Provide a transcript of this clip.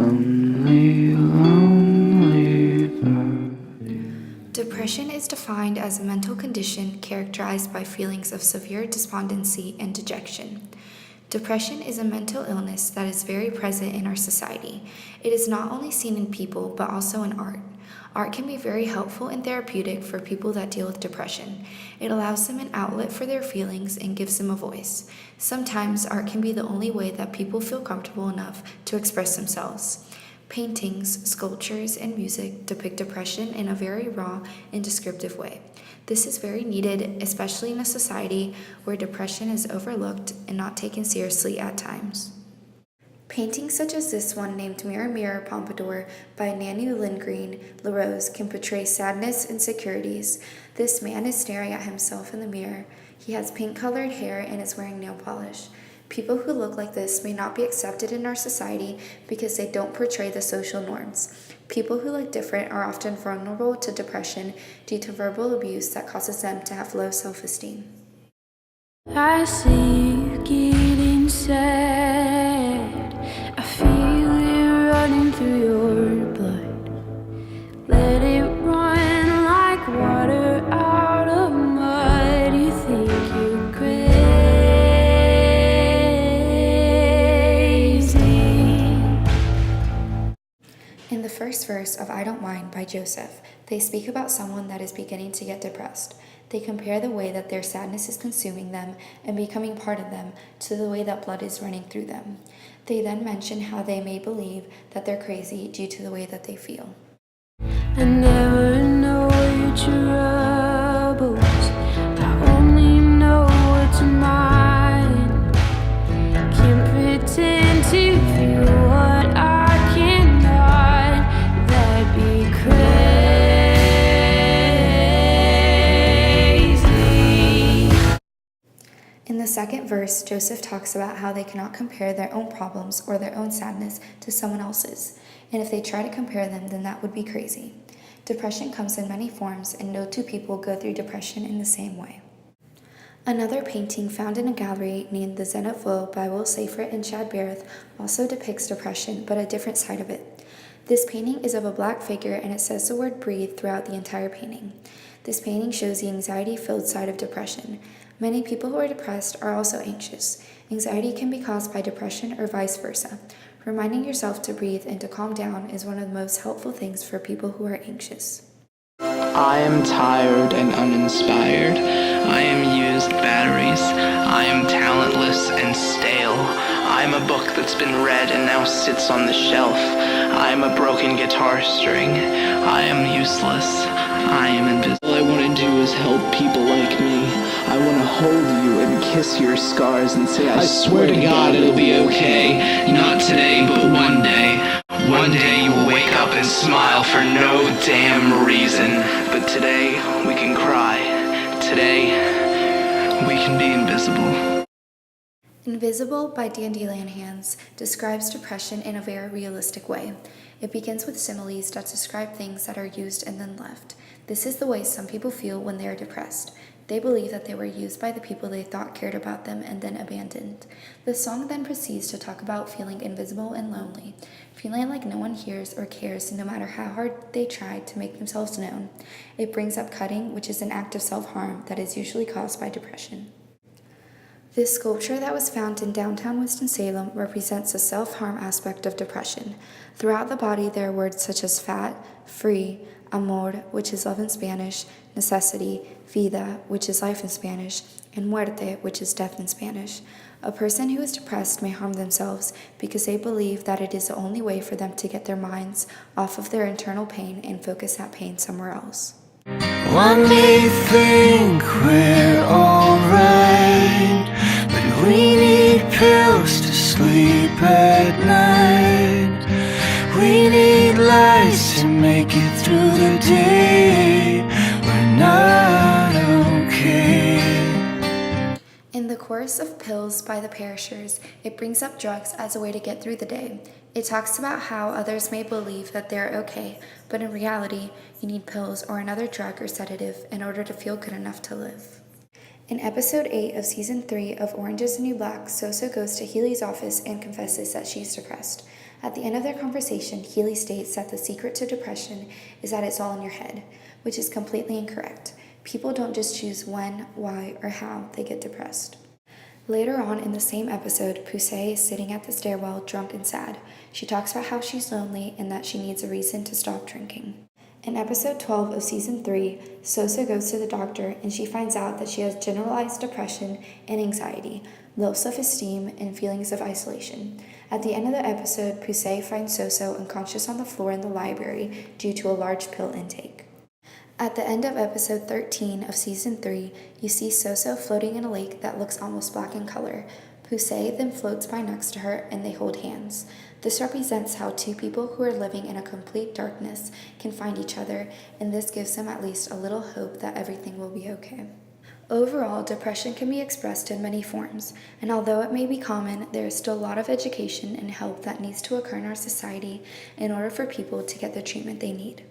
lonely, lonely bird. Depression is defined as a mental condition characterized by feelings of severe despondency and dejection. Depression is a mental illness that is very present in our society. It is not only seen in people, but also in art. Art can be very helpful and therapeutic for people that deal with depression. It allows them an outlet for their feelings and gives them a voice. Sometimes art can be the only way that people feel comfortable enough to express themselves. Paintings, sculptures, and music depict depression in a very raw and descriptive way. This is very needed, especially in a society where depression is overlooked and not taken seriously at times. Paintings such as this one named Mirror Mirror Pompadour by Nanny Lindgren LaRose can portray sadness and insecurities. This man is staring at himself in the mirror. He has pink-colored hair and is wearing nail polish. People who look like this may not be accepted in our society because they don't portray the social norms. People who look different are often vulnerable to depression due to verbal abuse that causes them to have low self-esteem. I see you getting sad. I feel it running through your blood. Let it run like water out of mud. You think you're crazy. In the first verse of I Don't Mind by Joseph, they speak about someone that is beginning to get depressed. They compare the way that their sadness is consuming them and becoming part of them to the way that blood is running through them. They then mention how they may believe that they're crazy due to the way that they feel. I never know your troubles. I only know what's mine. Can't pretend to feel what I cannot. That'd be crazy. In the second verse, Joseph talks about how they cannot compare their own problems or their own sadness to someone else's, and if they try to compare them, then that would be crazy. Depression comes in many forms, and no two people go through depression in the same way. Another painting found in a gallery named The Zenith Flow by Will Seyfried and Chad Barrett also depicts depression, but a different side of it. This painting is of a black figure, and it says the word breathe throughout the entire painting. This painting shows the anxiety-filled side of depression. Many people who are depressed are also anxious. Anxiety can be caused by depression or vice versa. Reminding yourself to breathe and to calm down is one of the most helpful things for people who are anxious. I am tired and uninspired. I am used batteries. I am talentless and stale. I am a book that's been read and now sits on the shelf. I am a broken guitar string. I am useless. I am invisible. All I want to do is help people like me. I want to hold you and kiss your scars and say, I swear to God it'll be okay. Not today, but one day. One day you will wake up and smile for no damn reason. But today, we can cry. Today, we can be invisible. Invisible by Dandelion Hands describes depression in a very realistic way. It begins with similes that describe things that are used and then left. This is the way some people feel when they are depressed. They believe that they were used by the people they thought cared about them and then abandoned. The song then proceeds to talk about feeling invisible and lonely, feeling like no one hears or cares no matter how hard they try to make themselves known. It brings up cutting, which is an act of self-harm that is usually caused by depression. This sculpture that was found in downtown Winston-Salem represents the self-harm aspect of depression. Throughout the body there are words such as fat, free, amor, which is love in Spanish, necessity, vida, which is life in Spanish, and muerte, which is death in Spanish. A person who is depressed may harm themselves because they believe that it is the only way for them to get their minds off of their internal pain and focus that pain somewhere else. One may think we're alright, but we need pills to sleep at night. We need lights to make it through the day. We're not okay. In the chorus of Pills by the Perishers, it brings up drugs as a way to get through the day. It talks about how others may believe that they're okay, but in reality, you need pills or another drug or sedative in order to feel good enough to live. In episode 8 of season 3 of Orange is the New Black, Soso goes to Healy's office and confesses that she's depressed. At the end of their conversation, Healy states that the secret to depression is that it's all in your head, which is completely incorrect. People don't just choose when, why, or how they get depressed. Later on in the same episode, Pusey is sitting at the stairwell, drunk and sad. She talks about how she's lonely and that she needs a reason to stop drinking. In episode 12 of season 3, Sosa goes to the doctor and she finds out that she has generalized depression and anxiety, low self-esteem, and feelings of isolation. At the end of the episode, Pusey finds Soso unconscious on the floor in the library due to a large pill intake. At the end of episode 13 of season 3, you see Soso floating in a lake that looks almost black in color. Pusey then floats by next to her and they hold hands. This represents how two people who are living in a complete darkness can find each other, and this gives them at least a little hope that everything will be okay. Overall, depression can be expressed in many forms, and although it may be common, there is still a lot of education and help that needs to occur in our society in order for people to get the treatment they need.